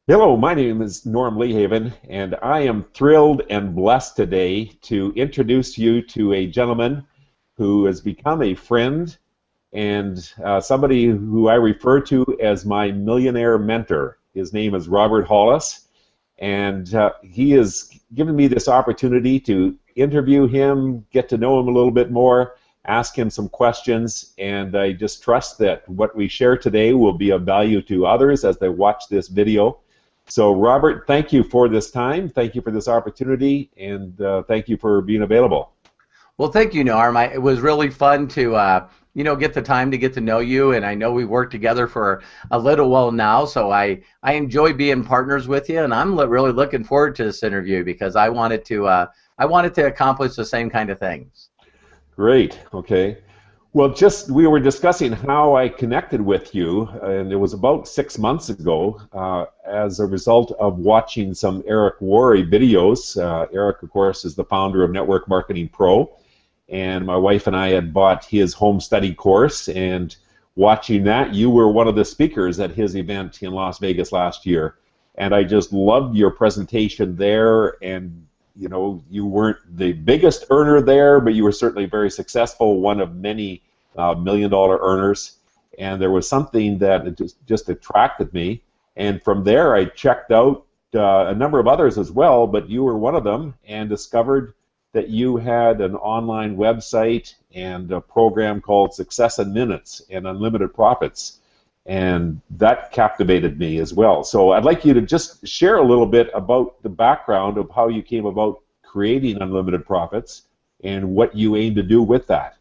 Hello, my name is Norm Lihaven, and I am thrilled and blessed today to introduce you to a gentleman who has become a friend and somebody who I refer to as my millionaire mentor. His name is Robert Hollis, and he has given me this opportunity to interview him, get to know him a little bit more, ask him some questions, and I just trust that what we share today will be of value to others as they watch this video. So, Robert, thank you for this time. Thank you for this opportunity, and thank you for being available. Well, thank you, Norm. It was really fun to, get the time to get to know you, and I know we worked together for a little while now, so I enjoy being partners with you, and I'm really looking forward to this interview because I wanted to accomplish the same kind of things. Great. Okay. Well, just we were discussing how I connected with you, and it was about 6 months ago as a result of watching some Eric Worre videos. Eric, of course, is the founder of Network Marketing Pro, and my wife and I had bought his home study course, and watching that, you were one of the speakers at his event in Las Vegas last year, and I just loved your presentation there, and you weren't the biggest earner there, but you were certainly very successful, one of many million-dollar earners, and there was something that just attracted me, and from there I checked out a number of others as well, but you were one of them, and discovered that you had an online website and a program called Success in Minutes and Unlimited Profits, and that captivated me as well. So I'd like you to just share a little bit about the background of how you came about creating Unlimited Profits and what you aim to do with that.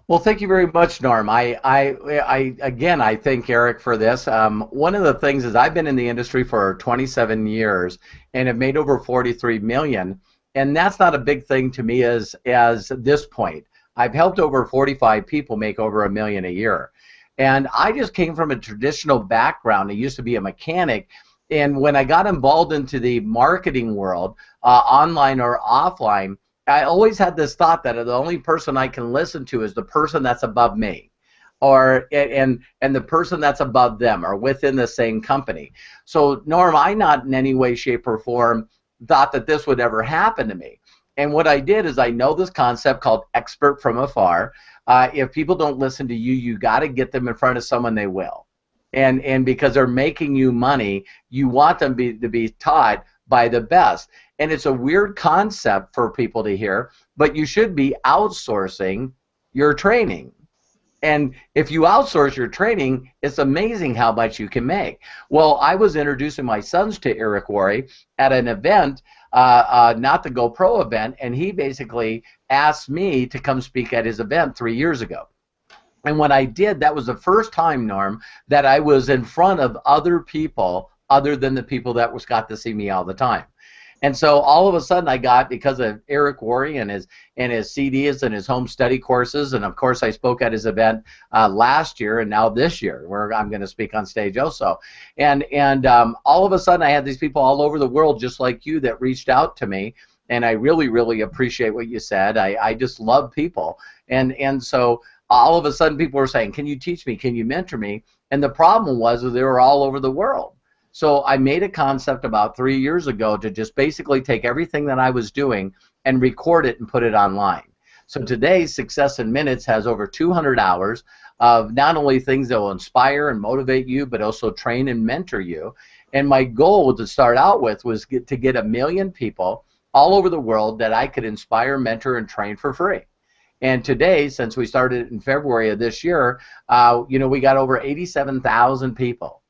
Well, thank you very much, Norm. Again, I thank Eric for this. One of the things is I've been in the industry for 27 years and have made over 43 million, and that's not a big thing to me as this point. I've helped over 45 people make over $1 million a year. And I just came from a traditional background. I used to be a mechanic, and when I got involved into the marketing world, online or offline, I always had this thought that the only person I can listen to is the person that's above me, or and the person that's above them, or within the same company. So, Norm, I not in any way, shape, or form thought that this would ever happen to me. And what I did is I know this concept called expert from afar. If people don't listen to you, you got to get them in front of someone they will. And because they're making you money, you want them to be taught by the best. And it's a weird concept for people to hear, but you should be outsourcing your training. And if you outsource your training, it's amazing how much you can make. Well, I was introducing my sons to Eric Worre at an event, not the GoPro event, and he basically asked me to come speak at his event 3 years ago. And when I did, that was the first time, Norm, that I was in front of other people other than the people that got to see me all the time. And so all of a sudden I got, because of Eric Worre and his CDs and his home study courses, and of course I spoke at his event last year and now this year, where I'm going to speak on stage also. And all of a sudden I had these people all over the world just like you that reached out to me, and I really, really appreciate what you said. I just love people. And so all of a sudden people were saying, can you teach me? Can you mentor me? And the problem was that they were all over the world. So I made a concept about 3 years ago to just basically take everything that I was doing and record it and put it online. So today, Success in Minutes has over 200 hours of not only things that will inspire and motivate you, but also train and mentor you. And my goal to start out with was to get 1 million people all over the world that I could inspire, mentor, and train for free. And today, since we started in February of this year, we got over 87,000 people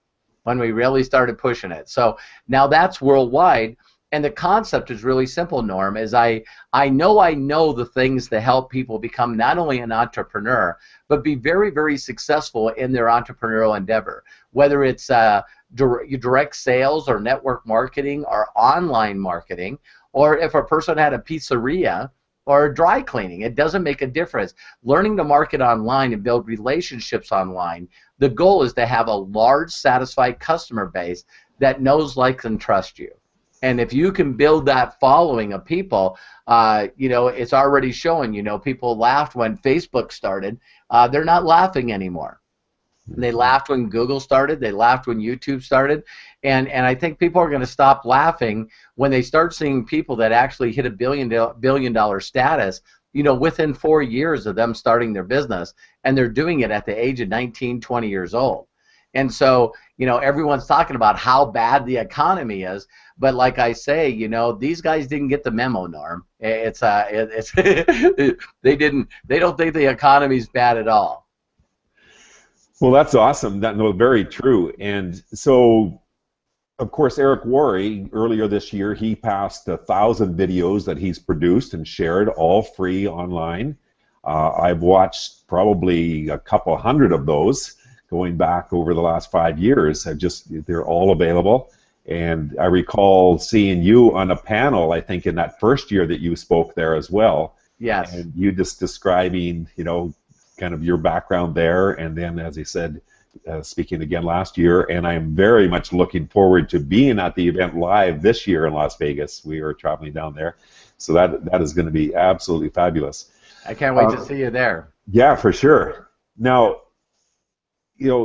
when we really started pushing it. So now that's worldwide, and the concept is really simple, Norm, is I know the things that help people become not only an entrepreneur, but be very, very successful in their entrepreneurial endeavor, whether it's direct sales or network marketing or online marketing, or if a person had a pizzeria or dry cleaning. It doesn't make a difference. Learning to market online and build relationships online, the goal is to have a large, satisfied customer base that knows, likes, and trusts you. And if you can build that following of people, it's already showing, people laughed when Facebook started. They're not laughing anymore. They laughed when Google started. They laughed when YouTube started. And I think people are going to stop laughing when they start seeing people that actually hit a billion dollar status, within 4 years of them starting their business. And they're doing it at the age of 19, 20 years old. And so, everyone's talking about how bad the economy is. But like I say, these guys didn't get the memo, Norm. They don't think the economy's bad at all. Well, that's awesome. Very true. And so, of course, Eric Worre, earlier this year, he passed 1,000 videos that he's produced and shared, all free online. I've watched probably a couple hundred of those going back over the last 5 years. They're all available. And I recall seeing you on a panel, I think, in that first year that you spoke there as well. Yes. And you just describing, kind of your background there, and then, as I said, speaking again last year, and I am very much looking forward to being at the event live this year in Las Vegas. We are traveling down there, so that is going to be absolutely fabulous. I can't wait to see you there. Yeah, for sure. Now,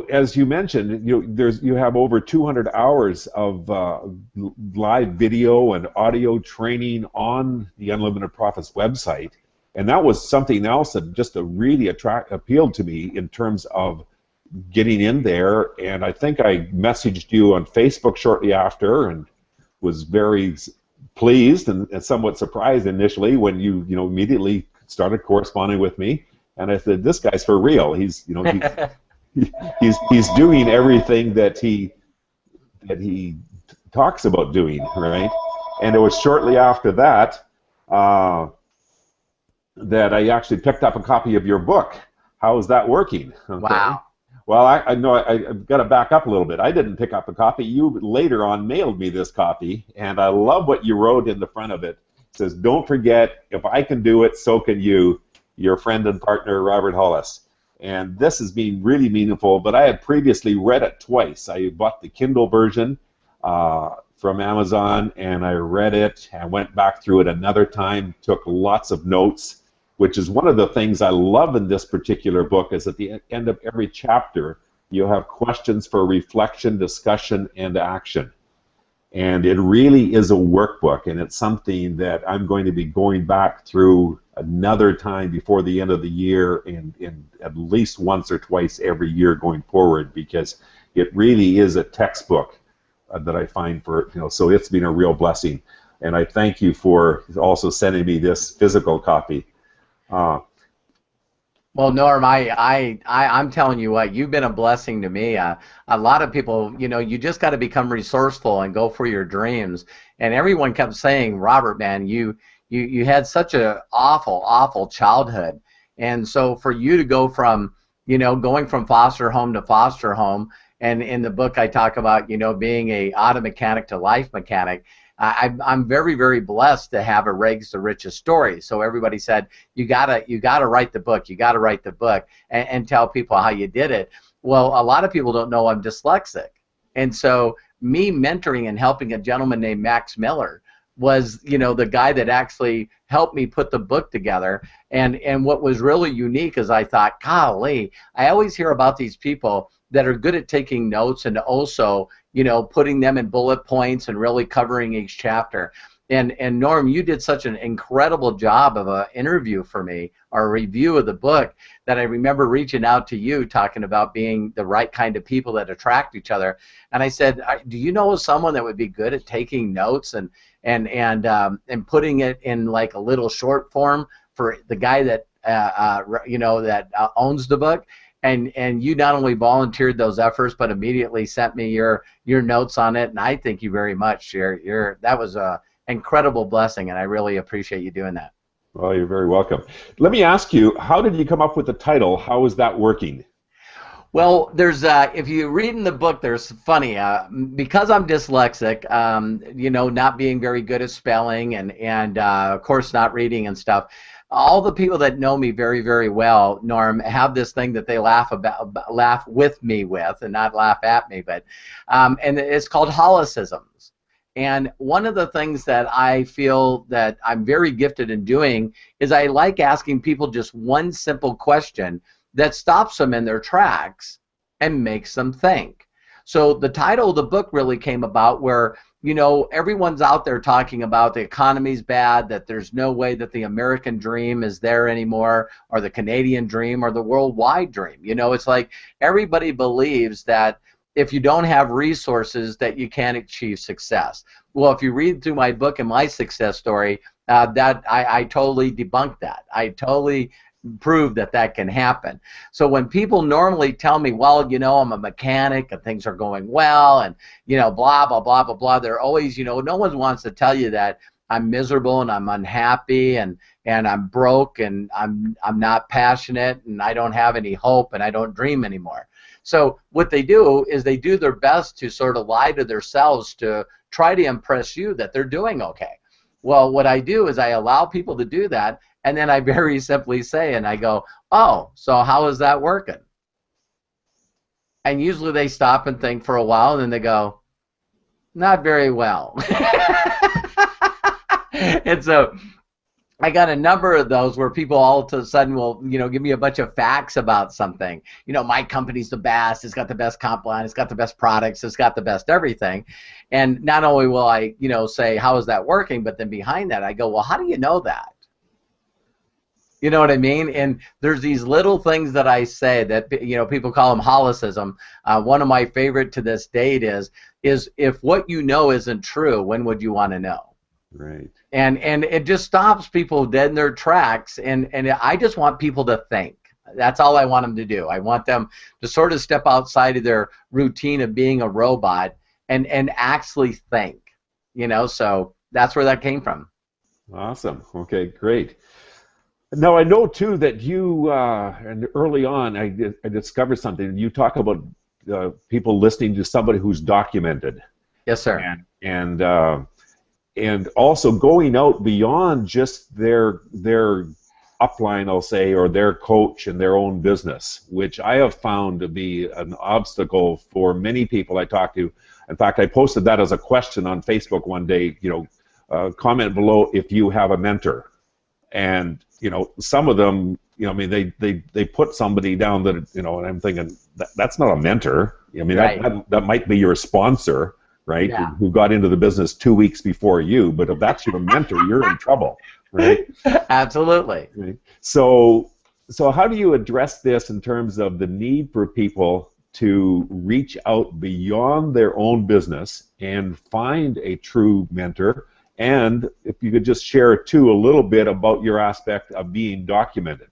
as you mentioned, you have over 200 hours of live video and audio training on the Unlimited Profits website. And that was something else that just really appealed to me in terms of getting in there. And I think I messaged you on Facebook shortly after and was very pleased and somewhat surprised initially when you immediately started corresponding with me. And I said, this guy's for real. He's he's doing everything that he talks about doing, right? And it was shortly after that that I actually picked up a copy of your book. How is that working? Okay. Wow. Well, I know I've got to back up a little bit. I didn't pick up a copy. You later on mailed me this copy, and I love what you wrote in the front of it. It says, "Don't forget, if I can do it, so can you. Your friend and partner, Robert Hollis." And this has been really meaningful, but I had previously read it twice. I bought the Kindle version from Amazon, and I read it and went back through it another time, took lots of notes, which is one of the things I love in this particular book, is at the end of every chapter, you have questions for reflection, discussion, and action. And it really is a workbook, and it's something that I'm going to be going back through another time before the end of the year, and at least once or twice every year going forward, because it really is a textbook that I find so it's been a real blessing. And I thank you for also sending me this physical copy. Well, Norm, I'm telling you what, you've been a blessing to me. A lot of people, you just got to become resourceful and go for your dreams. And everyone kept saying, Robert, man, you had such a awful childhood. And so for you to go from, going from foster home to foster home, and in the book I talk about, being a auto mechanic to life mechanic, I'm very, very blessed to have a rags to riches story. So everybody said, you gotta write the book, and tell people how you did it. Well, a lot of people don't know I'm dyslexic, and so me mentoring and helping a gentleman named Max Miller was, the guy that actually helped me put the book together. And what was really unique is I thought, golly, I always hear about these people that are good at taking notes and also, putting them in bullet points and really covering each chapter. And Norm, you did such an incredible job of an interview for me, or a review of the book, that I remember reaching out to you talking about being the right kind of people that attract each other. And I said, do you know someone that would be good at taking notes and putting it in like a little short form for the guy that owns the book? And you not only volunteered those efforts, but immediately sent me your notes on it, and I thank you very much. That was a incredible blessing, and I really appreciate you doing that. Well, you're very welcome. Let me ask you, how did you come up with the title? How is that working? Well, there's if you read in the book, there's funny because I'm dyslexic, not being very good at spelling and of course not reading and stuff. All the people that know me very, very well, Norm, have this thing that they laugh with me with, and not laugh at me, but and it's called HollisIMS. And one of the things that I feel that I'm very gifted in doing is I like asking people just one simple question that stops them in their tracks and makes them think. So the title of the book really came about where, you know, everyone's out there talking about the economy's bad, that there's no way that the American dream is there anymore, or the Canadian dream, or the worldwide dream. You know, it's like everybody believes that if you don't have resources that you can't achieve success. Well, if you read through my book and my success story, that I totally debunked that. I totally prove that that can happen. So when people normally tell me, well, you know, I'm a mechanic and things are going well and, you know, blah, blah, blah, blah, blah, they're always, you know, no one wants to tell you that I'm miserable and I'm unhappy and I'm broke and I'm not passionate and I don't have any hope and I don't dream anymore. So what they do is they do their best to sort of lie to themselves to try to impress you that they're doing okay. Well, what I do is I allow people to do that, and then I very simply say, and I go, oh, so how is that working? And usually they stop and think for a while, and then they go, not very well. And so I got a number of those where people all of a sudden will, you know, give me a bunch of facts about something. You know, my company's the best. It's got the best comp line. It's got the best products. It's got the best everything. And not only will I, you know, say, how is that working? But then behind that, I go, well, how do you know that? You know what I mean? And there's these little things that I say that, you know, people call them HollisIMS. One of my favorite to this date is if what you know isn't true, when would you want to know? Right. And it just stops people dead in their tracks, and I just want people to think. That's all I want them to do. I want them to sort of step outside of their routine of being a robot and actually think. You know, so that's where that came from. Awesome. Okay, great. Now I know too that you and early on I discovered something. You talk about people listening to somebody who's documented. Yes, sir. And also going out beyond just their upline, I'll say, or their coach in their own business, which I have found to be an obstacle for many people I talk to. In fact, I posted that as a question on Facebook one day, you know, comment below if you have a mentor. And, you know, some of them, you know, I mean, they put somebody down that, you know, and I'm thinking, that's not a mentor. I mean, right. that might be your sponsor, right, yeah, who got into the business 2 weeks before you, but if that's your mentor, you're in trouble, right? Absolutely. Right. So how do you address this in terms of the need for people to reach out beyond their own business and find a true mentor? And if you could just share, too, a little bit about your aspect of being documented.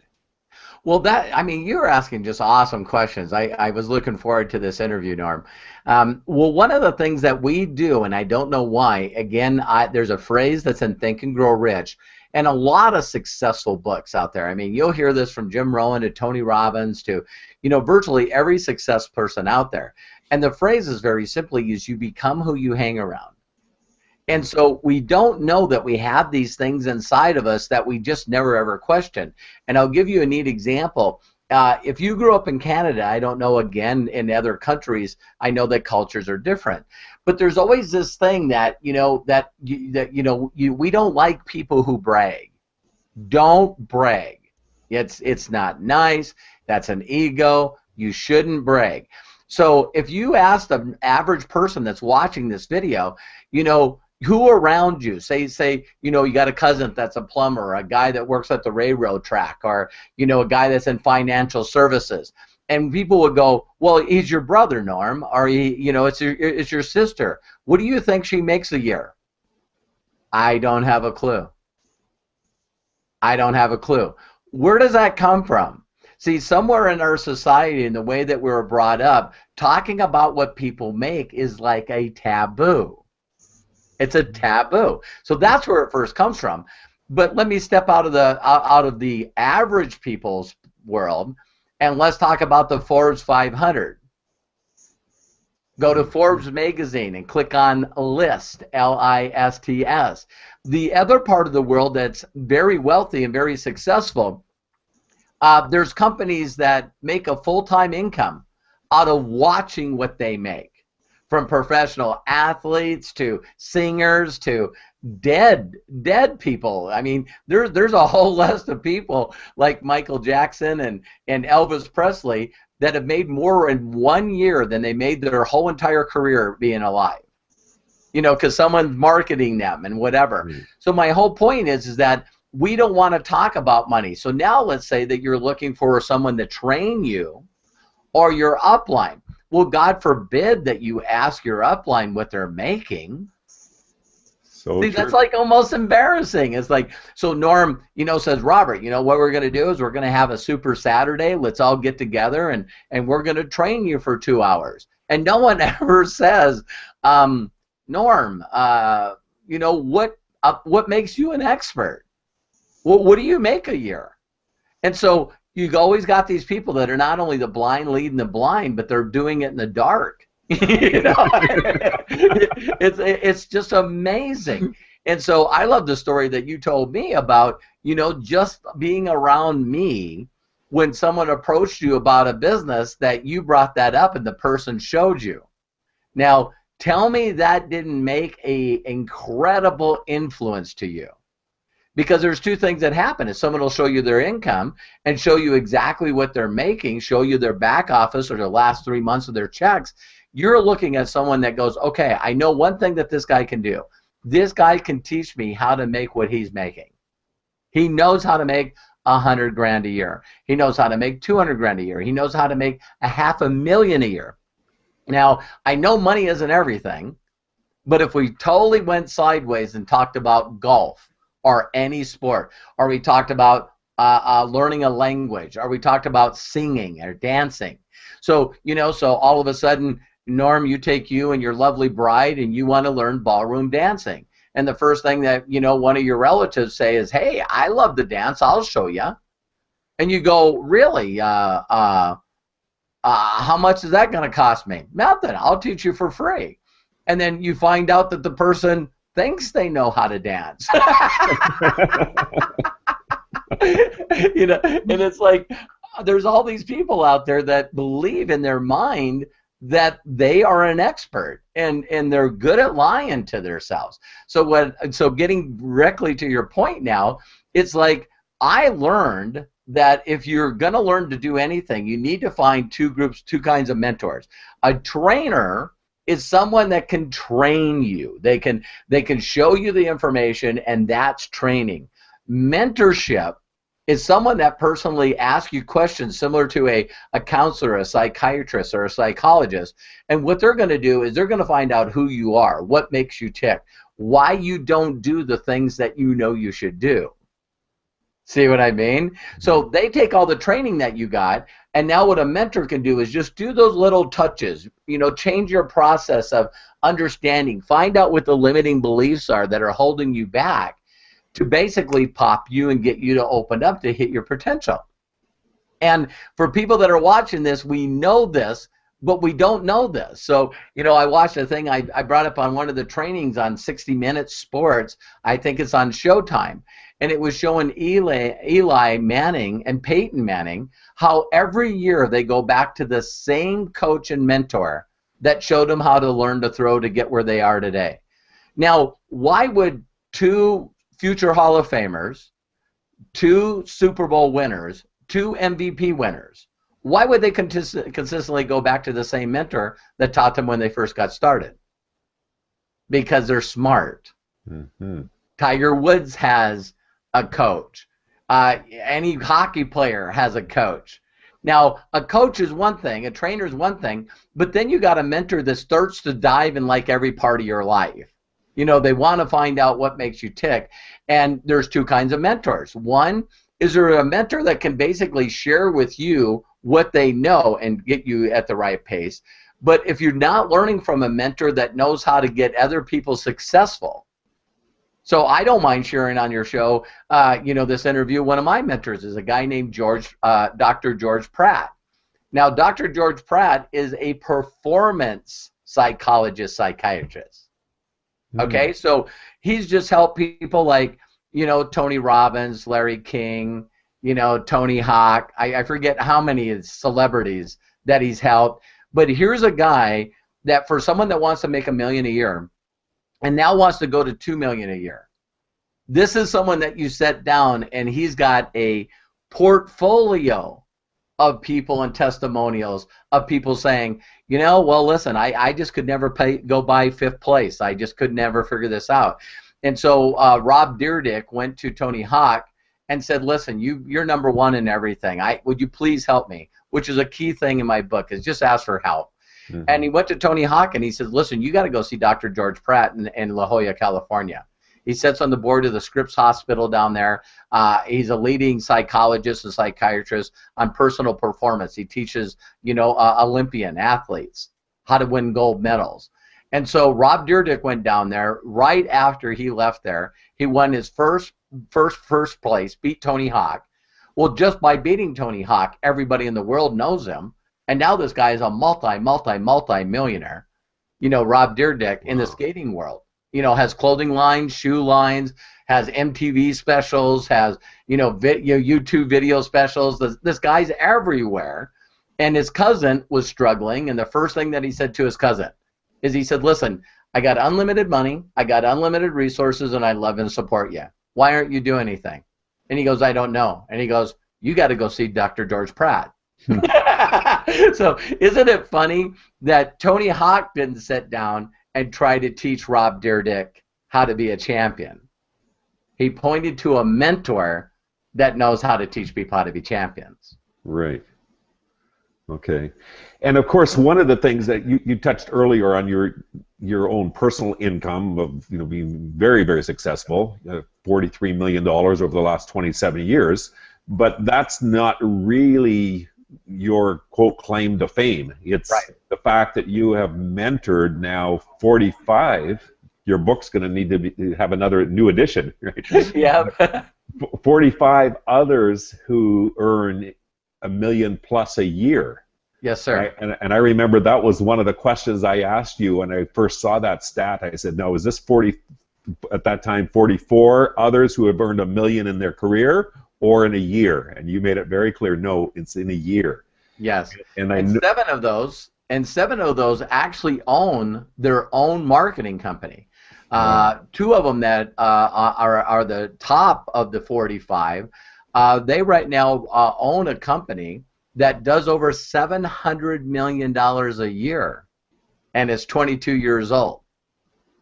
Well, I mean, you're asking just awesome questions. I was looking forward to this interview, Norm. Well, one of the things that we do, and I don't know why, again, there's a phrase that's in Think and Grow Rich, and a lot of successful books out there. I mean, you'll hear this from Jim Rohn to Tony Robbins to, you know, virtually every success person out there. And the phrase is very simply is you become who you hang around. And so we don't know that we have these things inside of us that we just never ever question. And I'll give you a neat example. If you grew up in Canada, I don't know, again, in other countries, I know that cultures are different. But there's always this thing that, you know, we don't like people who brag. Don't brag. It's not nice. That's an ego. You shouldn't brag. So if you asked an average person that's watching this video, you know, who around you, say, you know, you got a cousin that's a plumber, a guy that works at the railroad track, or, you know, a guy that's in financial services, and people would go, well, he's your brother, Norm, or you know, it's your sister. What do you think she makes a year? I don't have a clue. I don't have a clue. Where does that come from? See, somewhere in our society, in the way that we were brought up, talking about what people make is like a taboo. It's a taboo. So that's where it first comes from. But let me step out of the average people's world, and let's talk about the Forbes 500. Go to Forbes magazine and click on List, L-I-S-T-S. The other part of the world that's very wealthy and very successful, there's companies that make a full-time income out of watching what they make. From professional athletes to singers to dead people. I mean, there's a whole list of people like Michael Jackson and Elvis Presley that have made more in 1 year than they made their whole entire career being alive. You know, because someone's marketing them and whatever. So my whole point is that we don't want to talk about money. So now let's say that you're looking for someone to train you or your upline. Well, God forbid that you ask your upline what they're making. So see, that's like almost embarrassing. It's like, so Norm, you know, says, Robert, you know, what we're going to do is we're going to have a super Saturday. Let's all get together and we're going to train you for 2 hours. And no one ever says, Norm, you know, what makes you an expert? What do you make a year? And so you always got these people that are not only the blind leading the blind, but they're doing it in the dark. You know, it's just amazing. And so I love the story that you told me about, you know, just being around me when someone approached you about a business, that you brought that up and the person showed you. Now, tell me that didn't make an incredible influence to you. Because there's two things that happen. Is someone will show you their income and show you exactly what they're making, show you their back office or the last 3 months of their checks. You're looking at someone that goes, okay, I know one thing that this guy can do. This guy can teach me how to make what he's making. He knows how to make $100,000 a year. He knows how to make $200,000 a year. He knows how to make $500,000 a year. Now, I know money isn't everything, but if we totally went sideways and talked about golf or any sport, or we talked about learning a language, or we talked about singing or dancing. So, you know, so all of a sudden, Norm, you take you and your lovely bride and you want to learn ballroom dancing. And the first thing that, you know, one of your relatives say is, hey, I love to dance, I'll show you. And you go, really? How much is that going to cost me? Nothing, I'll teach you for free. And then you find out that the person thinks they know how to dance. You know, and it's like there's all these people out there that believe in their mind that they are an expert, and they're good at lying to themselves. So getting directly to your point now, it's like I learned that if you're going to learn to do anything, you need to find two kinds of mentors. A trainer is someone that can train you. They can show you the information, and that's training. Mentorship is someone that personally asks you questions similar to a counselor, a psychiatrist, or a psychologist. And what they're going to do is they're going to find out who you are, what makes you tick, why you don't do the things that you know you should do. See what I mean? So they take all the training that you got, and now what a mentor can do is just do those little touches, you know, change your process of understanding, find out what the limiting beliefs are that are holding you back, to basically pop you and get you to open up to hit your potential. And for people that are watching this, we know this, but we don't know this. So, you know, I watched a thing I brought up on one of the trainings on 60 Minutes Sports. I think it's on Showtime. And it was showing Eli Manning and Peyton Manning how every year they go back to the same coach and mentor that showed them how to learn to throw to get where they are today. Now, why would two future Hall of Famers, 2 Super Bowl winners, 2 MVP winners, why would they consistently go back to the same mentor that taught them when they first got started? Because they're smart. Mm-hmm. Tiger Woods has a coach. Any hockey player has a coach. Now, a coach is one thing, a trainer is one thing, but then you got a mentor that starts to dive in like every part of your life. You know, they want to find out what makes you tick. And there's 2 kinds of mentors. One, is there a mentor that can basically share with you what they know and get you at the right pace? But if you're not learning from a mentor that knows how to get other people successful, so I don't mind sharing on your show, you know, this interview. One of my mentors is a guy named Dr. George Pratt. Now, Dr. George Pratt is a performance psychologist, psychiatrist. Okay, so he's just helped people like, you know, Tony Robbins, Larry King, you know, Tony Hawk. I forget how many celebrities that he's helped. But here's a guy that for someone that wants to make $1 million a year and now wants to go to $2 million a year, this is someone that you set down and he's got a portfolio of people and testimonials of people saying, you know, well, listen, I just could never go by 5th place. I just could never figure this out. And so Rob Dyrdek went to Tony Hawk and said, listen, you're number 1 in everything. Would you please help me? Which is a key thing in my book, is just ask for help. Mm-hmm. And he went to Tony Hawk and he said, listen, you got to go see Dr. George Pratt in La Jolla, California. He sits on the board of the Scripps Hospital down there. He's a leading psychologist and psychiatrist on personal performance. He teaches, you know, Olympian athletes how to win gold medals. And so Rob Dyrdek went down there right after he left there. He won his first place, beat Tony Hawk. Well, just by beating Tony Hawk, everybody in the world knows him. And now this guy is a multi-millionaire, you know, Rob Dyrdek, in the skating world. You know, has clothing lines, shoe lines, has MTV specials, has, you know, YouTube video specials. This guy's everywhere. And his cousin was struggling, and the first thing that he said to his cousin is, he said, listen, I got unlimited money, I got unlimited resources, and I love and support you. Why aren't you doing anything? And he goes, I don't know. And he goes, you got to go see Dr. George Pratt. So isn't it funny that Tony Hawk didn't sit down and try to teach Rob Dyrdek how to be a champion? He pointed to a mentor that knows how to teach people how to be champions. Right. Okay. And of course, one of the things that you touched earlier on your own personal income of, you know, being very, very successful, $43 million over the last 27 years, but that's not really your quote claim to fame. It's right. The fact that you have mentored now 45. Your book's going to need to have another new edition, right? Yeah. 45 others who earn $1 million plus a year. Yes, sir. Right? And I remember that was one of the questions I asked you when I first saw that stat. I said, no, is this 40 at that time 44 others who have earned $1 million in their career, or in a year? And you made it very clear, no, it's in a year. Yes. And seven of those actually own their own marketing company. Two of them that are the top of the 45, they right now own a company that does over $700 million a year, and is 22 years old.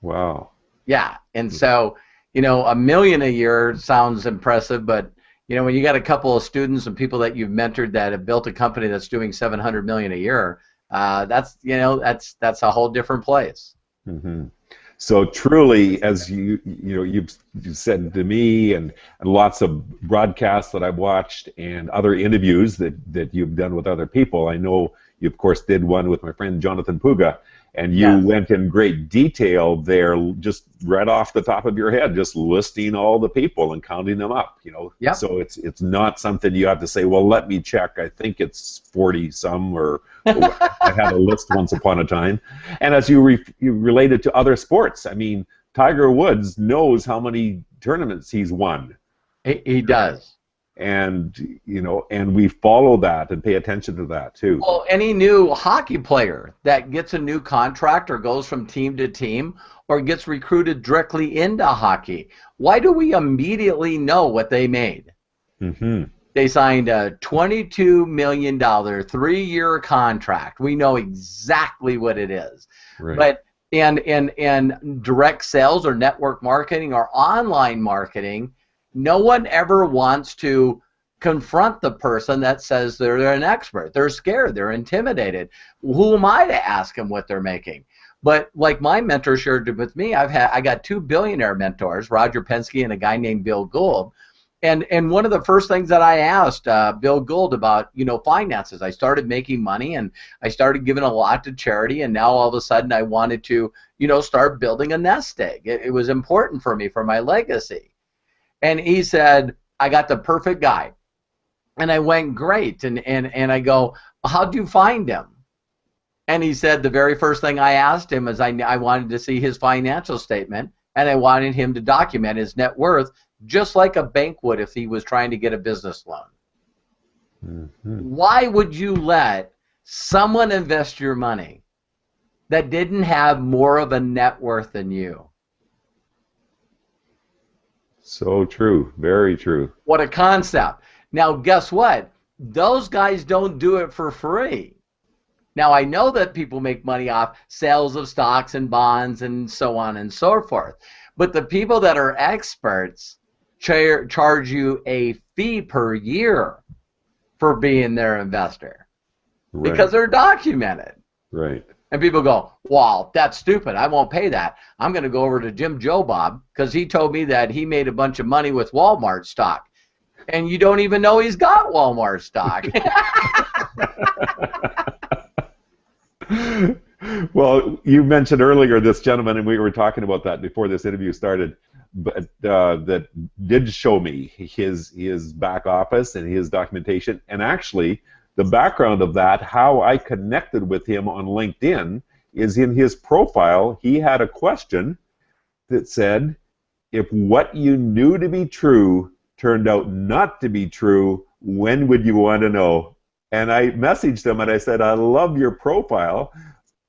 Wow. Yeah. And so, you know, $1 million a year sounds impressive, but you know, when you got a couple of students and people that you've mentored that have built a company that's doing $700 million a year, that's, you know, that's a whole different place. Mm-hmm. So truly, as you've said to me, and lots of broadcasts that I've watched and other interviews that you've done with other people, I know you of course did one with my friend Jonathan Puga, and you Yes. went in great detail there, just right off the top of your head, just listing all the people and counting them up, you know. Yep. So it's not something you have to say, well, let me check, I think it's 40 some, or I had a list once upon a time. And as you related to other sports, I mean, Tiger Woods knows how many tournaments he's won. He does. And, you know, and we follow that and pay attention to that too. Well, any new hockey player that gets a new contract or goes from team to team or gets recruited directly into hockey, why do we immediately know what they made? Mm-hmm. They signed a $22 million 3-year contract. We know exactly what it is. Right. But in direct sales or network marketing or online marketing, no one ever wants to confront the person that says they're an expert. They're scared. They're intimidated. Who am I to ask them what they're making? But like my mentor shared with me, I got 2 billionaire mentors, Roger Penske and a guy named Bill Gould. And one of the first things that I asked Bill Gould about, you know, finances. I started making money and I started giving a lot to charity, and now all of a sudden I wanted to, you know, start building a nest egg. It was important for me for my legacy. And he said, I got the perfect guy. And I went, great. And I go, how'd you find him? And he said, the very first thing I asked him is I wanted to see his financial statement, and I wanted him to document his net worth just like a bank would if he was trying to get a business loan. Mm-hmm. Why would you let someone invest your money that didn't have more of a net worth than you? So true. Very true. What a concept. Now, guess what? those guys don't do it for free. Now, I know that people make money off sales of stocks and bonds and so on and so forth, but the people that are experts charge you a fee per year for being their investor, Right. because they're documented. Right. And people go, well, that's stupid. I won't pay that. I'm going to go over to Jim Joe Bob because he told me that he made a bunch of money with Walmart stock. And you don't even know he's got Walmart stock. Well, you mentioned earlier this gentleman, and we were talking about that before this interview started, but that did show me his back office and his documentation. And actually, the background of that, how I connected with him on LinkedIn, is in his profile. He had a question that said, if what you knew to be true turned out not to be true, when would you want to know? And I messaged him and I said, I love your profile.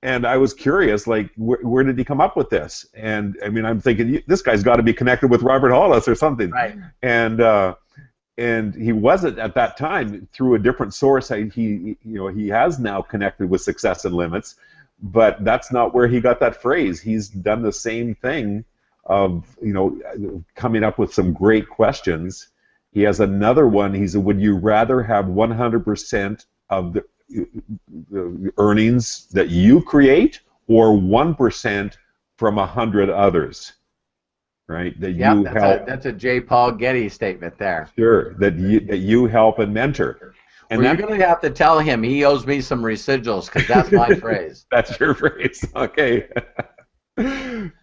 And I was curious, like, where did he come up with this? And I mean, I'm thinking, this guy's got to be connected with Robert Hollis or something. Right. And he wasn't at that time. Through a different source, he has now connected with Success and Limits, but that's not where he got that phrase. He's done the same thing of, coming up with some great questions. He has another one. He said, would you rather have 100% of the earnings that you create, or 1% from 100 others? Right? That you help. That's a J. Paul Getty statement there. Sure. That you help and mentor. And you're going to have to tell him he owes me some residuals, because that's my phrase. That's your phrase. Okay.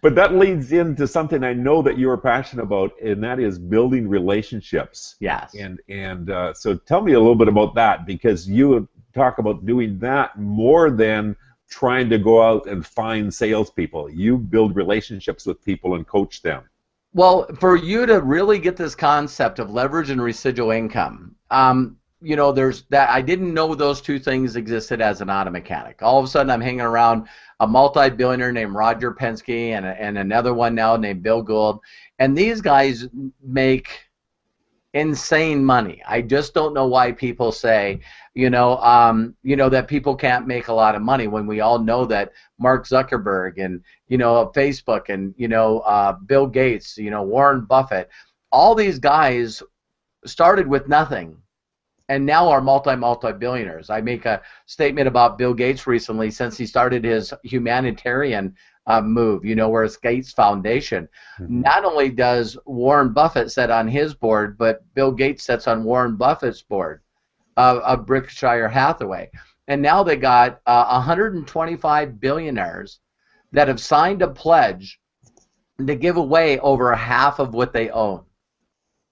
But that leads into something I know that you are passionate about, and that is building relationships. Yes. And so tell me a little bit about that, because you talk about doing that more than trying to go out and find salespeople. You build relationships with people and coach them. Well, for you to really get this concept of leverage and residual income, there's that. I didn't know those two things existed as an auto mechanic. All of a sudden, I'm hanging around a multi-billionaire named Roger Penske and another one now named Bill Gould, and these guys make insane money. I just don't know why people say, that people can't make a lot of money, when we all know that Mark Zuckerberg and Facebook and Bill Gates, Warren Buffett, all these guys started with nothing and now are multi-billionaires. I make a statement about Bill Gates recently, since he started his humanitarian move, where it's Gates Foundation. Mm-hmm. Not only does Warren Buffett sit on his board, but Bill Gates sits on Warren Buffett's board of Berkshire Hathaway. And now they got 125 billionaires that have signed a pledge to give away over half of what they own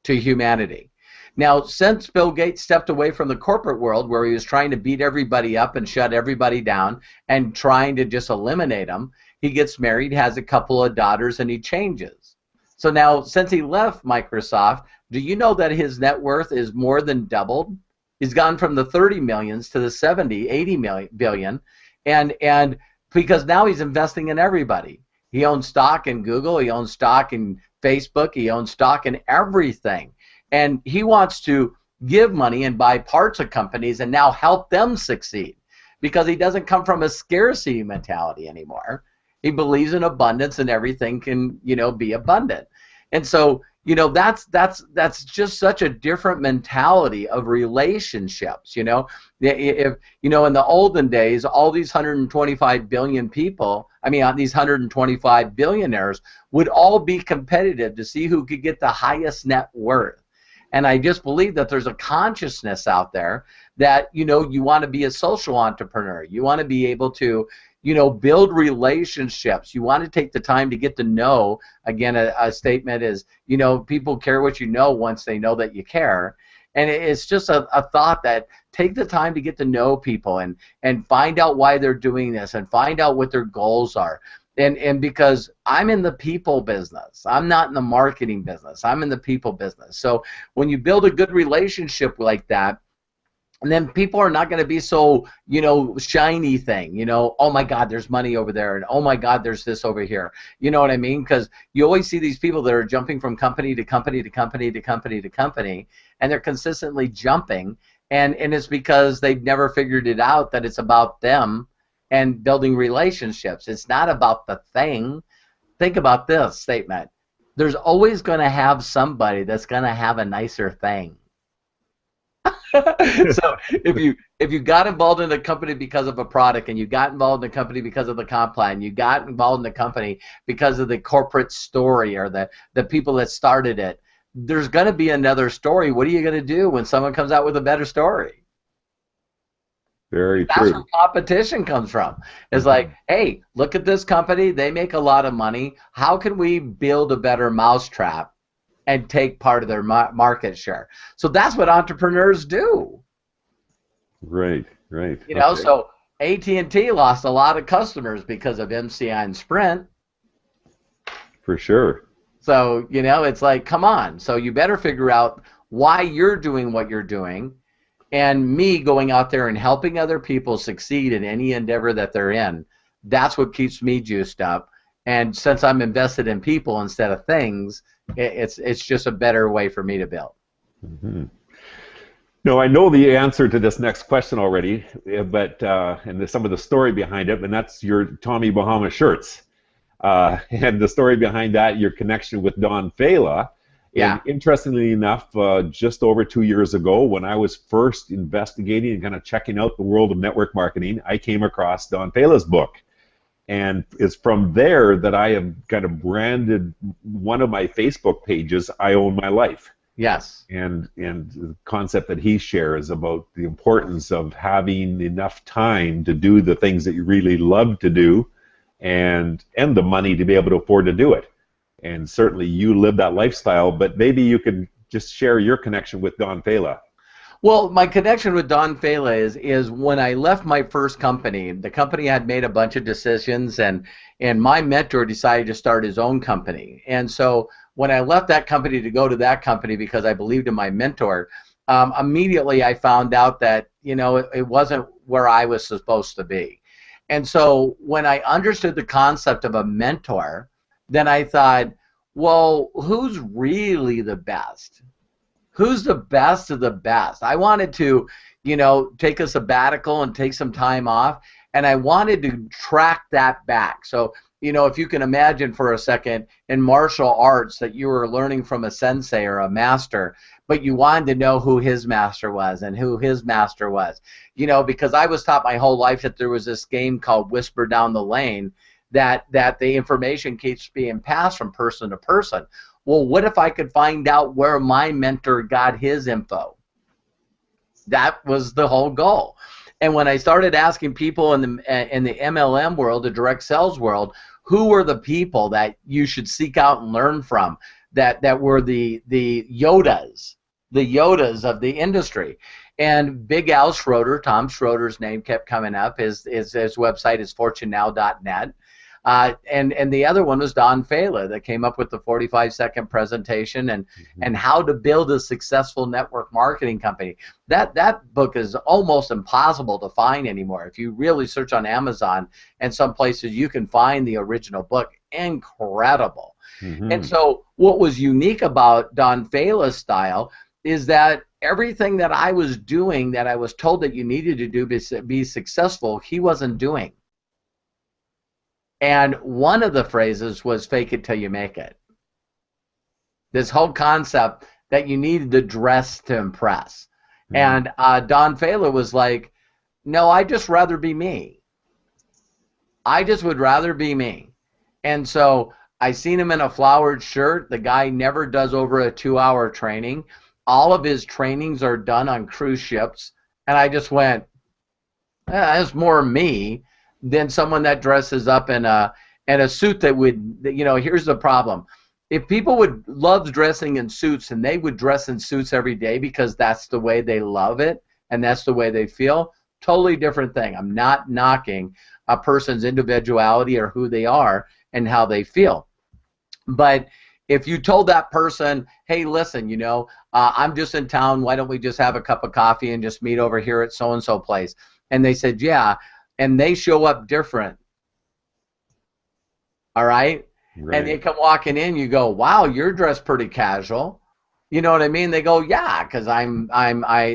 to humanity. Now, since Bill Gates stepped away from the corporate world, where he was trying to beat everybody up and shut everybody down and trying to just eliminate them, he gets married, has a couple of daughters, and he changes. So now, since he left Microsoft, do you know that his net worth is more than doubled? He's gone from the 30 millions to the 70, 80 billion, and because now he's investing in everybody. He owns stock in Google, he owns stock in Facebook, he owns stock in everything. And he wants to give money and buy parts of companies and now help them succeed, because he doesn't come from a scarcity mentality anymore. He believes in abundance, and everything can, be abundant. And so, that's just such a different mentality of relationships. If in the olden days, all these 125 billion people, these 125 billionaires would all be competitive to see who could get the highest net worth. And I just believe that there's a consciousness out there that, you want to be a social entrepreneur. You want to be able to, build relationships. You want to take the time to get to know. Again, a statement is, people care what you know once they know that you care. And it's just a thought that take the time to get to know people and find out why they're doing this and find out what their goals are. And because I'm in the people business, I'm not in the marketing business, I'm in the people business. So when you build a good relationship like that, and then people are not going to be so, shiny thing, oh my God, there's money over there, and oh my God, there's this over here. You know what I mean? Because you always see these people that are jumping from company to company to company to company to company, and they're consistently jumping, And it's because they've never figured it out that it's about them and building relationships. It's not about the thing. Think about this statement. There's always going to have somebody that's going to have a nicer thing. So if you got involved in a company because of a product, and you got involved in a company because of the comp plan, you got involved in a company because of the corporate story or the people that started it, there's going to be another story. What are you going to do when someone comes out with a better story? Very That's true. where competition comes from. It's like, hey, look at this company. They make a lot of money. How can we build a better mousetrap and take part of their market share? So that's what entrepreneurs do. Right, right. You know, so AT&T lost a lot of customers because of MCI and Sprint. For sure. So, you know, it's like, come on. So you better figure out why you're doing what you're doing. And me going out there and helping other people succeed in any endeavor that they're in, that's what keeps me juiced up. And since I'm invested in people instead of things, it's just a better way for me to build. Mm-hmm. No, I know the answer to this next question already, but and some of the story behind it, and that's your Tommy Bahama shirts. And the story behind that, your connection with Don Fela. Yeah. And interestingly enough, just over 2 years ago, when I was first investigating and kind of checking out the world of network marketing, I came across Don Fela's book. And it's from there that I have kind of branded one of my Facebook pages, I Own My Life. Yes. And the concept that he shares about the importance of having enough time to do the things that you really love to do, and the money to be able to afford to do it. And certainly you live that lifestyle, but maybe you could just share your connection with Don Fela. Well, my connection with Don Fela is when I left my first company, the company had made a bunch of decisions, and my mentor decided to start his own company. And so when I left that company to go to that company because I believed in my mentor, immediately I found out that, you know, it wasn't where I was supposed to be. And so when I understood the concept of a mentor, then I thought, well, who's really the best? Who's the best of the best? I wanted to, you know, take a sabbatical and take some time off, and I wanted to track that back. So, you know, if you can imagine for a second in martial arts that you were learning from a sensei or a master, but you wanted to know who his master was and who his master was. You know, because I was taught my whole life that there was this game called Whisper Down the Lane, that the information keeps being passed from person to person. Well, what if I could find out where my mentor got his info? That was the whole goal. And when I started asking people in the MLM world, the direct sales world, who were the people that you should seek out and learn from, that were the Yodas of the industry. And Big Al Schroeder, Tom Schroeder's name kept coming up. His website is fortunenow.net. And the other one was Don Fela that came up with the 45-second presentation and how to build a successful network marketing company. That book is almost impossible to find anymore. If you really search on Amazon and some places, you can find the original book. Incredible. And so what was unique about Don Fela's style is that everything that I was doing that I was told that you needed to do to be successful, he wasn't doing. And one of the phrases was fake it till you make it. This whole concept that you needed to dress to impress. And Don Fela was like, no, I'd just rather be me. I just would rather be me. And so I seen him in a flowered shirt. The guy never does over a 2-hour training. All of his trainings are done on cruise ships. And I just went, that's more me than someone that dresses up in a suit that would, you know, here's the problem. If people would love dressing in suits and they would dress in suits every day because that's the way they love it and that's the way they feel, totally different thing. I'm not knocking a person's individuality or who they are and how they feel. But if you told that person, hey, listen, you know, I'm just in town, why don't we just have a cup of coffee and just meet over here at so-and-so place? And they said, yeah, and they show up different. All right? And they come walking in, you go, wow, you're dressed pretty casual. You know what I mean? They go, yeah, because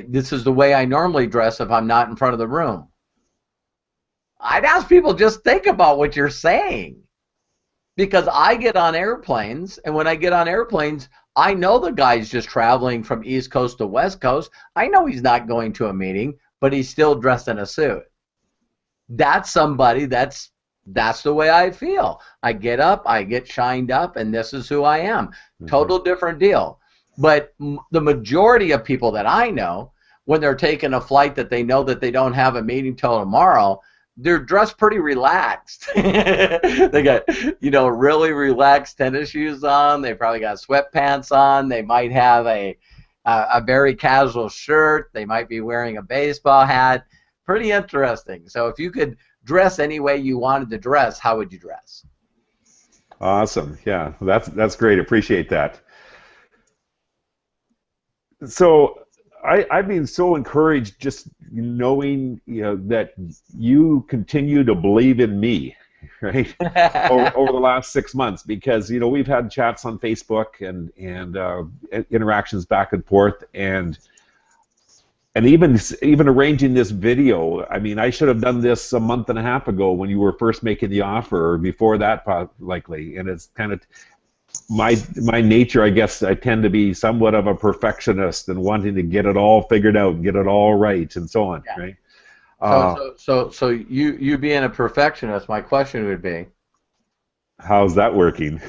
this is the way I normally dress if I'm not in front of the room. I'd ask people, just think about what you're saying. Because I get on airplanes, and when I get on airplanes, I know the guy's just traveling from East Coast to West Coast. I know he's not going to a meeting, but he's still dressed in a suit. That's somebody that's the way I feel. I get up, I get shined up, and this is who I am. Total different deal. But the majority of people that I know, when they're taking a flight that they know that they don't have a meeting till tomorrow, they're dressed pretty relaxed. They got, really relaxed tennis shoes on. They probably got sweatpants on. They might have a very casual shirt. They might be wearing a baseball hat. Pretty interesting. So if you could dress any way you wanted to dress, how would you dress? Awesome. Yeah, that's great. Appreciate that. So I've been so encouraged just knowing that you continue to believe in me, right? over the last 6 months, because we've had chats on Facebook and interactions back and forth, and even arranging this video. I mean, I should have done this a month and a half ago when you were first making the offer, or before that likely, and it's kind of my nature. I guess I tend to be somewhat of a perfectionist and wanting to get it all figured out and get it all right and so on, yeah. Right? So you being a perfectionist, my question would be, how's that working?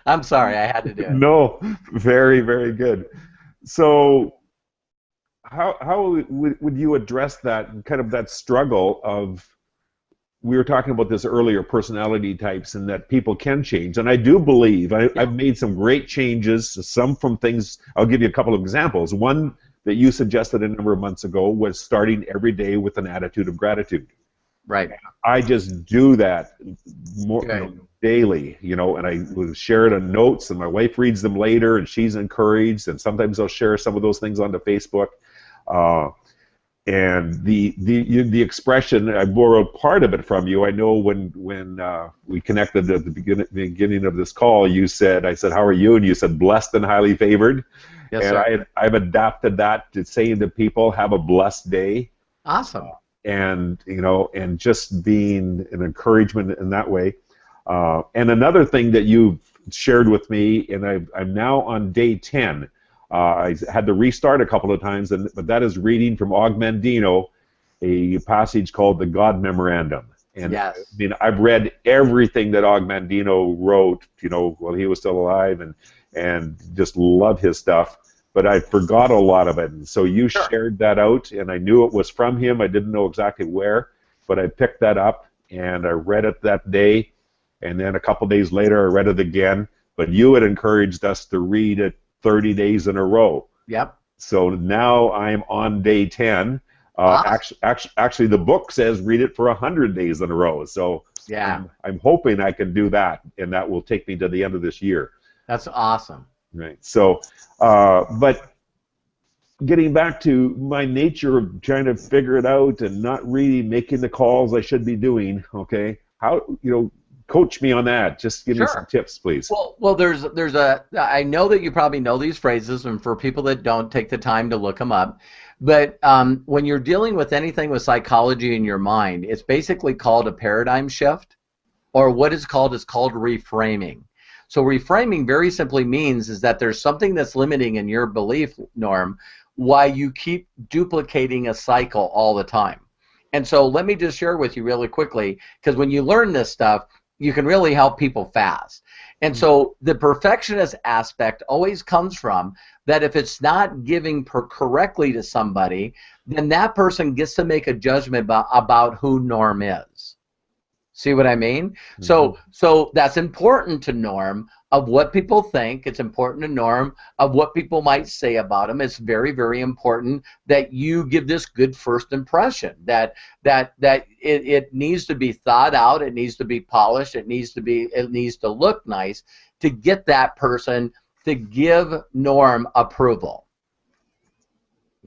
I'm sorry, I had to do it. No, very, very good. So how would you address that kind of that struggle of, we were talking about this earlier, personality types, and that people can change. And I do believe I've made some great changes, some from things. I'll give you a couple of examples. One that you suggested a number of months ago was starting every day with an attitude of gratitude. Right. I just do that more daily, and I will share it on notes, and my wife reads them later, and she's encouraged. And sometimes I'll share some of those things onto Facebook. And the expression, I borrowed part of it from you. I know when we connected at the beginning of this call, I said, how are you? And you said, blessed and highly favored. Yes, and sir. I've adapted that to saying to people, have a blessed day. Awesome. And just being an encouragement in that way. And another thing that you've shared with me, and I'm now on day 10. I had to restart a couple of times, but that is reading from Og Mandino, a passage called the God Memorandum. And yes. I mean, I've read everything that Og Mandino wrote, while he was still alive, and just love his stuff. But I forgot a lot of it, and so you shared that out, and I knew it was from him. I didn't know exactly where, but I picked that up, and I read it that day, and then a couple days later I read it again. But you had encouraged us to read it 30 days in a row. Yep. So now I'm on day 10. Awesome. Actually, the book says read it for 100 days in a row. So yeah, I'm hoping I can do that, and that will take me to the end of this year. That's awesome. Right. So, but getting back to my nature of trying to figure it out and not really making the calls I should be doing, okay? How, coach me on that. Just give me some tips, please. Well, I know that you probably know these phrases, and for people that don't, take the time to look them up. But when you're dealing with anything with psychology in your mind, it's basically called a paradigm shift, or what it's called reframing. So reframing very simply means is that there's something that's limiting in your belief, Norm, why you keep duplicating a cycle all the time. And so let me just share with you really quickly, because when you learn this stuff, you can really help people fast. And so the perfectionist aspect always comes from that if it's not giving correctly to somebody, then that person gets to make a judgment about who Norm is. See what I mean? Mm-hmm. So that's important to Norm of what people think. It's important to Norm of what people might say about him. It's very, very important that you give this good first impression. That it needs to be thought out. It needs to be polished. It needs to look nice to get that person to give Norm approval.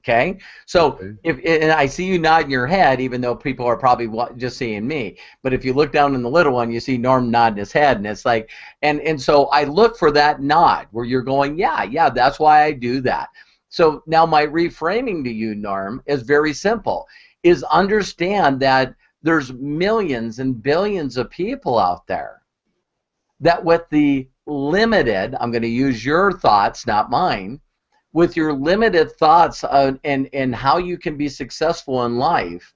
Okay, so Okay. and I see you nodding your head, even though people are probably just seeing me. But if you look down in the little one, you see Norm nodding his head, and it's like, and so I look for that nod where you're going, yeah, that's why I do that. So now my reframing to you, Norm, is very simple: is understand that there's millions and billions of people out there that with the limited, I'm going to use your thoughts, not mine, with your limited thoughts and how you can be successful in life,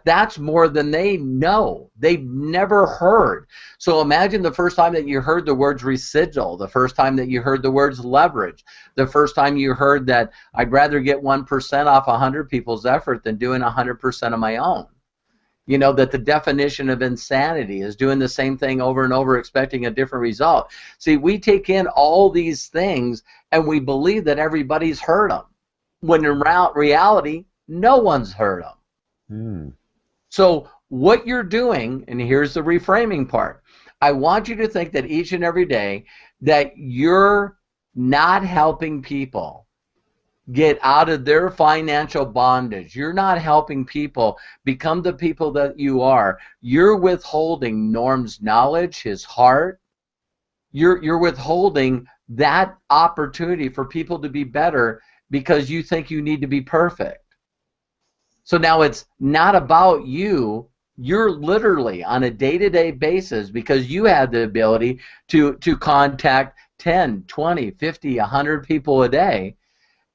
that's more than they know. They've never heard. So imagine the first time that you heard the words residual, the first time that you heard the words leverage, the first time you heard that I'd rather get 1% off 100 people's effort than doing 100% of my own. You know, that the definition of insanity is doing the same thing over and over expecting a different result. See, we take in all these things and we believe that everybody's heard them, when in reality, no one's heard them. Mm. So what you're doing, and here's the reframing part, I want you to think that each and every day that you're not helping people get out of their financial bondage. You're not helping people become the people that you are. You're withholding Norm's knowledge, his heart. You're withholding that opportunity for people to be better because you think you need to be perfect. So now it's not about you. You're literally on a day-to-day basis, because you have the ability to contact 10, 20, 50, 100 people a day.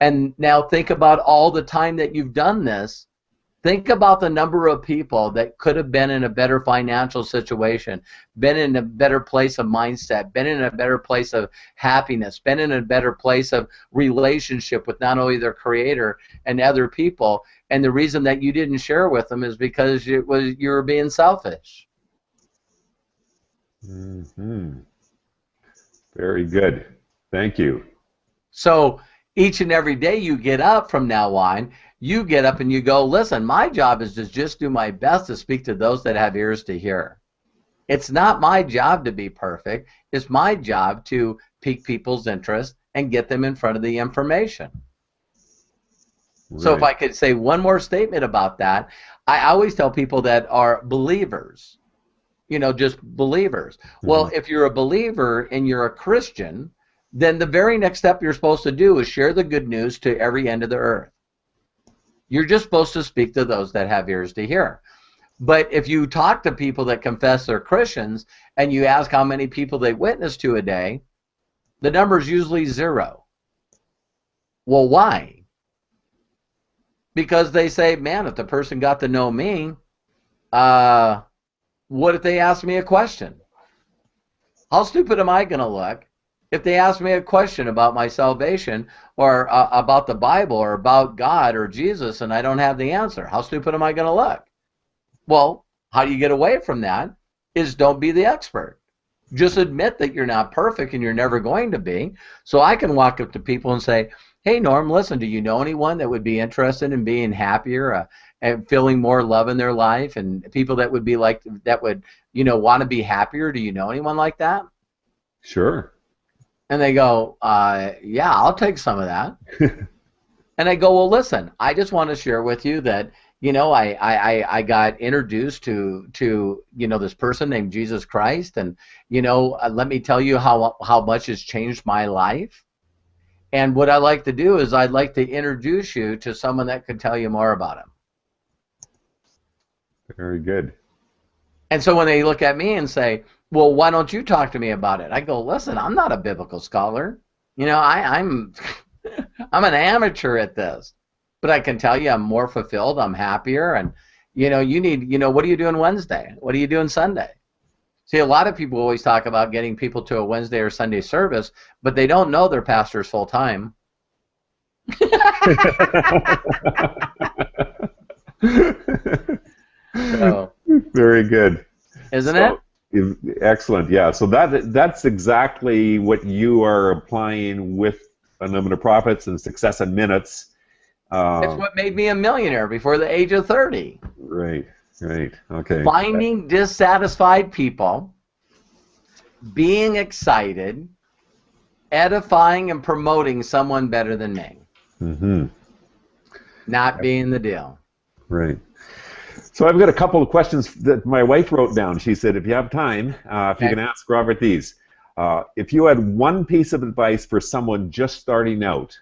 And now think about all the time that you've done this. Think about the number of people that could have been in a better financial situation, been in a better place of mindset, been in a better place of happiness, been in a better place of relationship with not only their creator and other people. And the reason that you didn't share with them is because you were being selfish. Mm-hmm. Very good. Thank you. So each and every day you get up from now on, you get up and you go, listen, my job is to just do my best to speak to those that have ears to hear. It's not my job to be perfect. It's my job to pique people's interest and get them in front of the information. Right. So if I could say one more statement about that, I always tell people that are believers, you know, just believers. Mm-hmm. Well, if you're a believer and you're a Christian, then the very next step you're supposed to do is share the good news to every end of the earth. You're just supposed to speak to those that have ears to hear. But if you talk to people that confess they're Christians and you ask how many people they witness to a day, the number is usually 0. Well, why? Because they say, man, if the person got to know me, what if they ask me a question? How stupid am I going to look if they ask me a question about my salvation or about the Bible or about God or Jesus and I don't have the answer? How stupid am I going to look? Well, how do you get away from that is don't be the expert. Just admit that you're not perfect and you're never going to be. So I can walk up to people and say, hey, Norm, listen, do you know anyone that would be interested in being happier and feeling more love in their life, and people that would be like, that would, you know, want to be happier? Do you know anyone like that? Sure. And they go, yeah, I'll take some of that. And I go, well, listen, I just want to share with you that, you know, I got introduced to you know, this person named Jesus Christ, and you know, let me tell you how much has changed my life. And what I like to do is I'd like to introduce you to someone that could tell you more about him. Very good. And so when they look at me and say, well, why don't you talk to me about it? I go, listen, I'm not a biblical scholar. You know, I'm I'm an amateur at this. But I can tell you I'm more fulfilled, I'm happier, and you know, you need, you know, what are you doing Wednesday? What are you doing Sunday? See, a lot of people always talk about getting people to a Wednesday or Sunday service, but they don't know their pastor's full time. So, very good. Isn't it? Excellent. Yeah. So that's exactly what you are applying with Unlimited Profits and Success in Minutes. It's what made me a millionaire before the age of 30. Right. Right. Okay. Finding dissatisfied people, being excited, edifying and promoting someone better than me. Mm-hmm. Not being the deal. Right. So I've got a couple of questions that my wife wrote down. She said, if you have time, if you Okay. can ask Robert these. If you had one piece of advice for someone just starting out,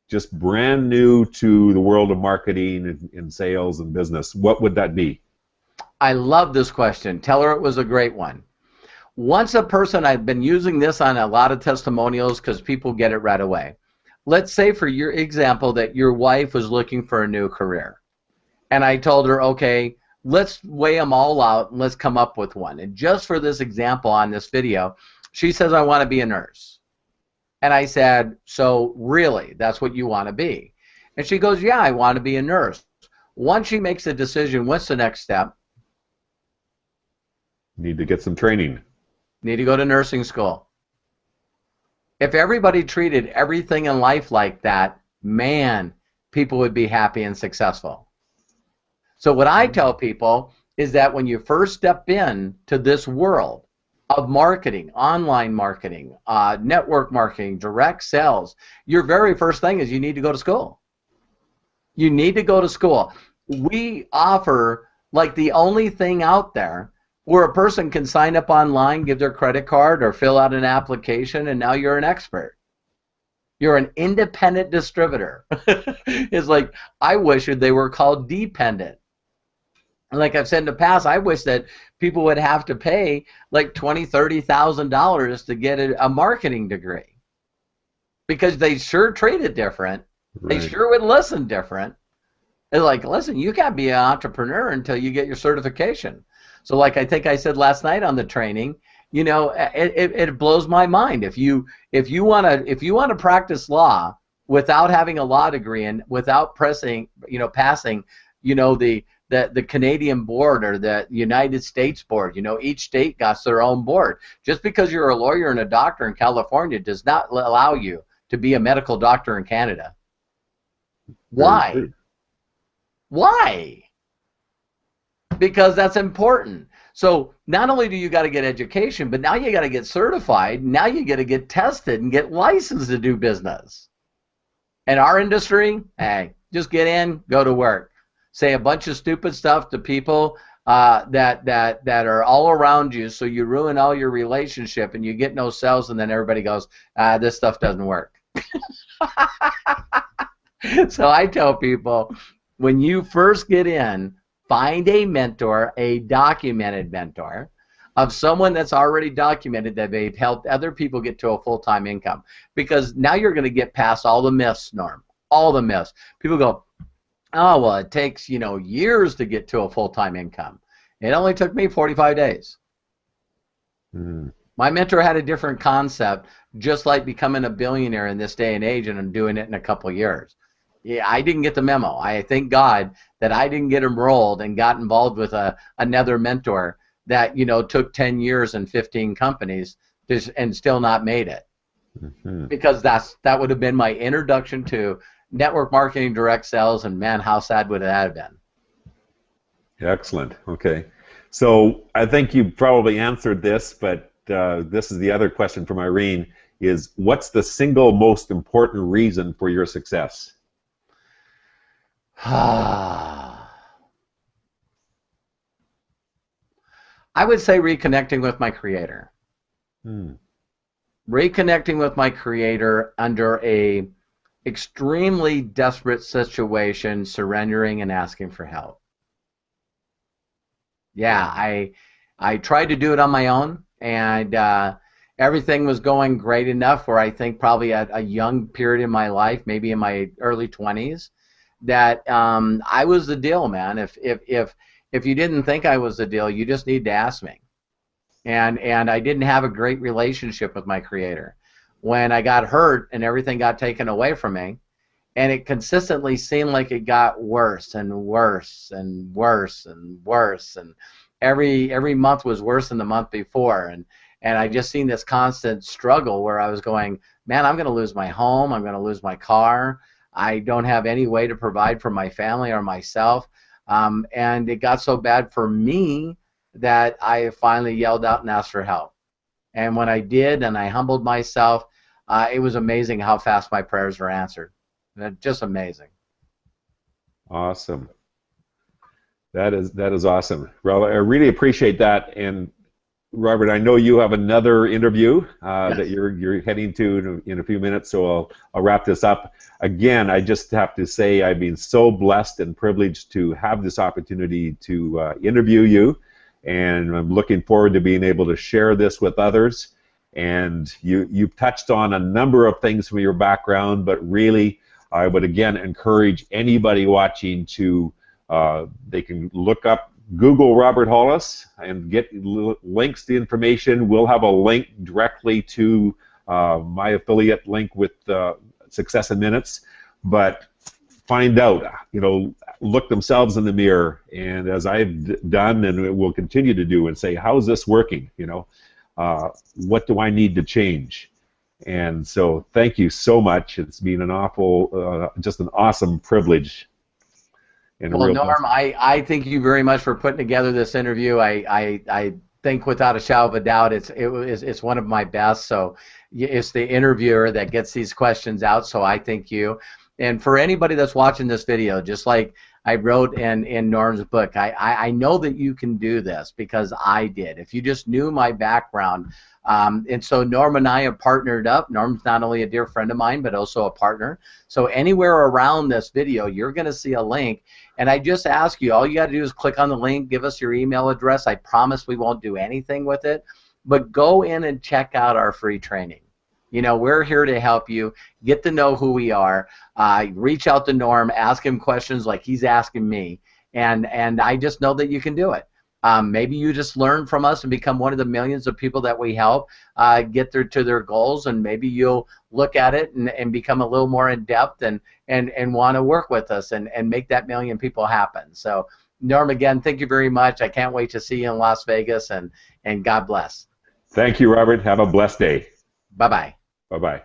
just brand new to the world of marketing and sales and business, what would that be? I love this question. Tell her it was a great one. Once a person, I've been using this on a lot of testimonials because people get it right away. Let's say for your example that your wife was looking for a new career. And I told her, okay, let's weigh them all out and let's come up with one. And just for this example on this video, she says, I want to be a nurse. And I said, so really, that's what you want to be? And she goes, yeah, I want to be a nurse. Once she makes a decision, what's the next step? Need to get some training. Need to go to nursing school. If everybody treated everything in life like that, man, people would be happy and successful. So what I tell people is that when you first step in to this world of marketing, online marketing, network marketing, direct sales, your very first thing is you need to go to school. You need to go to school. We offer like the only thing out there where a person can sign up online, give their credit card, or fill out an application, and now you're an expert. You're an independent distributor. It's like, I wish they were called dependent. Like I've said in the past, I wish that people would have to pay like $20,000, $30,000 to get a marketing degree, because they sure treat it different. Right. They sure would listen different. It's like, listen, you can't be an entrepreneur until you get your certification. So like I think I said last night on the training, you know, it blows my mind. If you want to practice law without having a law degree and without passing, the Canadian board or the United States board, each state got their own board. Just because you're a lawyer and a doctor in California does not allow you to be a medical doctor in Canada. Why? Why? Because that's important. So not only do you got to get education, but now you got to get certified. Now you got to get tested and get licensed to do business. In our industry, hey, just get in, go to work. Say a bunch of stupid stuff to people that are all around you, so you ruin all your relationship and you get no sales, and then everybody goes, this stuff doesn't work. So I tell people, when you first get in, find a mentor, a documented mentor, of someone that's already documented that they've helped other people get to a full-time income. Because now you're going to get past all the myths, Norm, all the myths. People go, oh, well, it takes, years to get to a full-time income. It only took me 45 days. My mentor had a different concept, just like becoming a billionaire in this day and age, and I'm doing it in a couple of years. Yeah, I didn't get the memo. I thank God that I didn't get enrolled and got involved with another mentor that took 10 years and 15 companies and still not made it. Because that would have been my introduction to network marketing, direct sales, and man, how sad would that have been? Excellent. Okay. So I think you probably answered this, but this is the other question from Irene, is what's the single most important reason for your success? I would say reconnecting with my creator. Reconnecting with my creator under a extremely desperate situation, surrendering and asking for help. Yeah, I tried to do it on my own, and everything was going great enough where I think probably at a young period in my life, maybe in my early 20s, that I was the deal, man. If you didn't think I was the deal, you just need to ask me. And I didn't have a great relationship with my creator. When I got hurt and everything got taken away from me, and it consistently seemed like it got worse and worse and worse and worse, and every month was worse than the month before, and I just seen this constant struggle where I was going, man, I'm going to lose my home, I'm going to lose my car, I don't have any way to provide for my family or myself, and it got so bad for me that I finally yelled out and asked for help. And when I did, and I humbled myself, it was amazing how fast my prayers were answered. Just amazing. Awesome. That is awesome. Well, I really appreciate that. And Robert, I know you have another interview Yes. that you're heading to in a few minutes, so I'll wrap this up. Again, I just have to say I've been so blessed and privileged to have this opportunity to interview you, and I'm looking forward to being able to share this with others. And you've touched on a number of things from your background, but really, I would again encourage anybody watching to they can look up, Google Robert Hollis and get links to information. We'll have a link directly to my affiliate link with Success in Minutes. But find out, look themselves in the mirror, and as I've done and will continue to do, and say, how is this working? What do I need to change? And so thank you so much. It's been an just an awesome privilege. Well, Norm, I thank you very much for putting together this interview. I think without a shadow of a doubt it's one of my best. So it's the interviewer that gets these questions out. So I thank you. And for anybody that's watching this video, just like I wrote in Norm's book, I know that you can do this because I did. If you just knew my background. And so Norm and I have partnered up. Norm's not only a dear friend of mine, but also a partner. So anywhere around this video, you're going to see a link. And I just ask you, all you got to do is click on the link, give us your email address. I promise we won't do anything with it. But go in and check out our free training. We're here to help you get to know who we are. Reach out to Norm, ask him questions like he's asking me. And I just know that you can do it. Maybe you just learn from us and become one of the millions of people that we help get to their goals, and maybe you'll look at it and become a little more in depth and want to work with us and make that million people happen. So Norm, again, thank you very much. I can't wait to see you in Las Vegas, and God bless. Thank you, Robert. Have a blessed day. Bye-bye. Bye-bye.